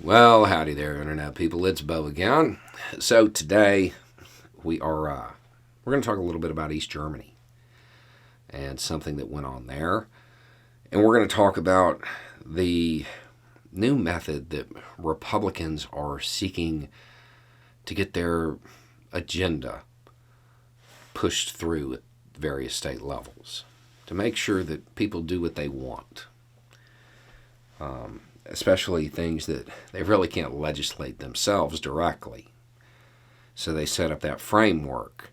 Well, howdy there, internet people. It's Bo again. So today we're going to talk a little bit about East Germany and something that went on there, and we're going to talk about the new method that Republicans are seeking to get their agenda pushed through at various state levels to make sure that people do what they want. Especially things that they really can't legislate themselves directly. So they set up that framework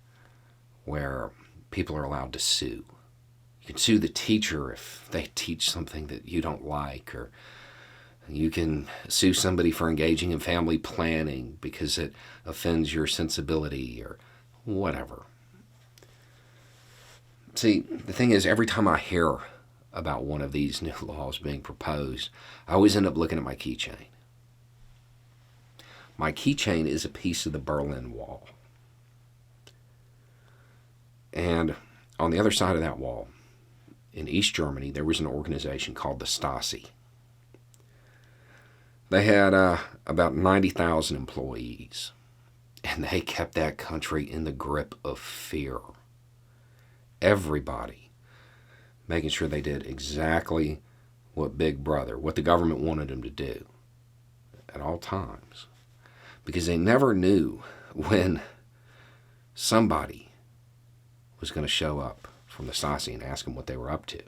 where people are allowed to sue. You can sue the teacher if they teach something that you don't like, or you can sue somebody for engaging in family planning because it offends your sensibility or whatever. See, the thing is, every time I hear about one of these new laws being proposed, I always end up looking at my keychain. My keychain is a piece of the Berlin Wall. And on the other side of that wall, in East Germany, there was an organization called the Stasi. They had about 90,000 employees, and they kept that country in the grip of fear. Everybody making sure they did exactly what Big Brother, what the government wanted them to do at all times. Because they never knew when somebody was going to show up from the Stasi and ask them what they were up to.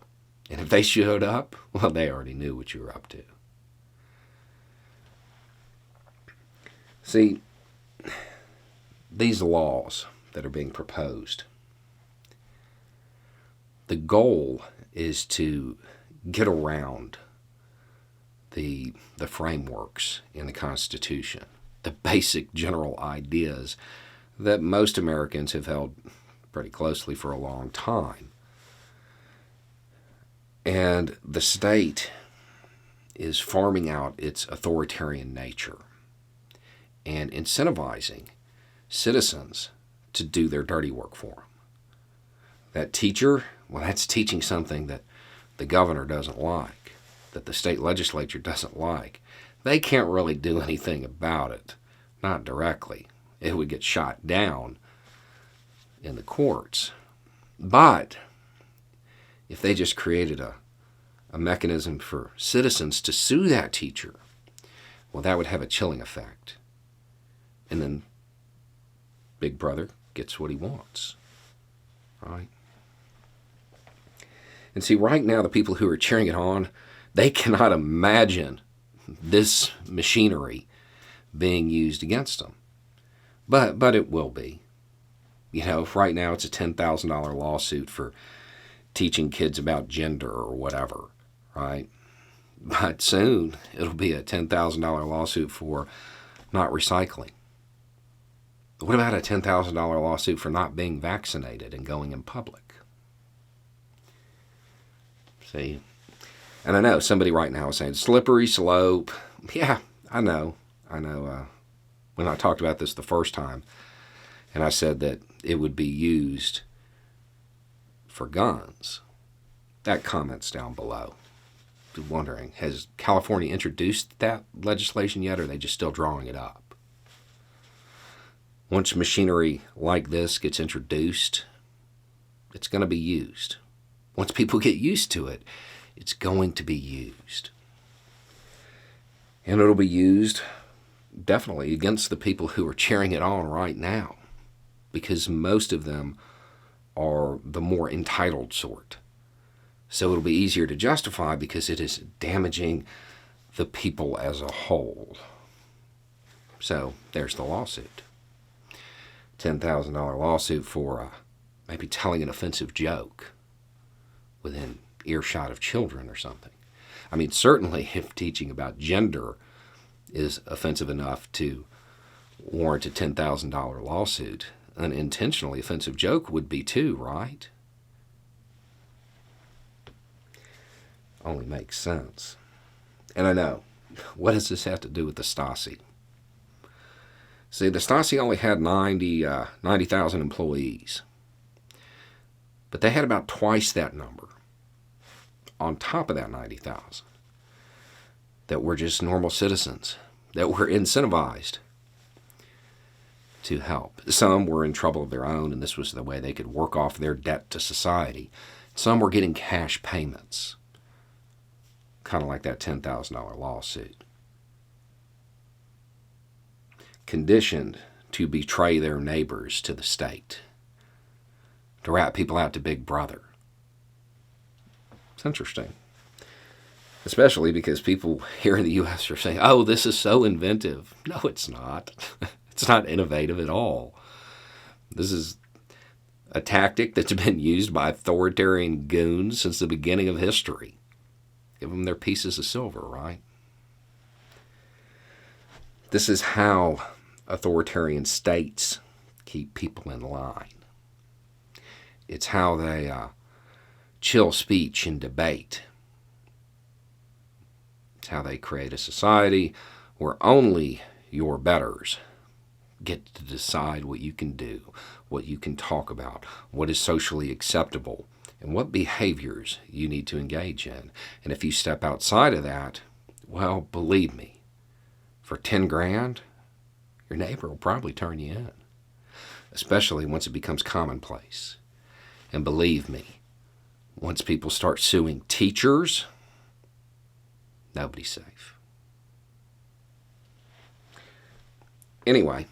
And if they showed up, well, they already knew what you were up to. See, these laws that are being proposed, the goal is to get around the frameworks in the Constitution, the basic general ideas that most Americans have held pretty closely for a long time. And the state is farming out its authoritarian nature and incentivizing citizens to do their dirty work for them. That teacher, well, that's teaching something that the governor doesn't like, that the state legislature doesn't like. They can't really do anything about it, not directly. It would get shot down in the courts. But if they just created a mechanism for citizens to sue that teacher, well, that would have a chilling effect. And then Big Brother gets what he wants, right? And see, right now, the people who are cheering it on, they cannot imagine this machinery being used against them. But it will be. You know, right now it's a $10,000 lawsuit for teaching kids about gender or whatever, right? But soon it'll be a $10,000 lawsuit for not recycling. What about a $10,000 lawsuit for not being vaccinated and going in public? See? And I know somebody right now is saying, slippery slope. Yeah, I know. When I talked about this the first time, and I said that it would be used for guns, that comment's down below. I'm wondering, has California introduced that legislation yet, or are they just still drawing it up? Once machinery like this gets introduced, it's going to be used. Once people get used to it, it's going to be used. And it'll be used definitely against the people who are cheering it on right now, because most of them are the more entitled sort. So it'll be easier to justify because it is damaging the people as a whole. So there's the lawsuit. $10,000 lawsuit for maybe telling an offensive joke within earshot of children or something. I mean, certainly if teaching about gender is offensive enough to warrant a $10,000 lawsuit, an intentionally offensive joke would be too, right? Only makes sense. And I know, what does this have to do with the Stasi? See, the Stasi only had 90,000 employees, but they had about twice that number on top of that 90,000 that were just normal citizens that were incentivized to help. Some were in trouble of their own, and this was the way they could work off their debt to society. Some were getting cash payments, kind of like that $10,000 lawsuit. Conditioned to betray their neighbors to the state, to rat people out to Big Brother. It's interesting. Especially because people here in the U.S. are saying, oh, this is so inventive. No, it's not. It's not innovative at all. This is a tactic that's been used by authoritarian goons since the beginning of history. Give them their pieces of silver, right? This is how authoritarian states keep people in line. It's how they chill speech and debate. It's how they create a society where only your betters get to decide what you can do, what you can talk about, what is socially acceptable, and what behaviors you need to engage in. And if you step outside of that, well, believe me, for 10 grand, your neighbor will probably turn you in, especially once it becomes commonplace. And believe me, once people start suing teachers, nobody's safe. Anyway,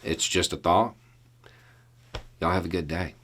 it's just a thought. Y'all have a good day.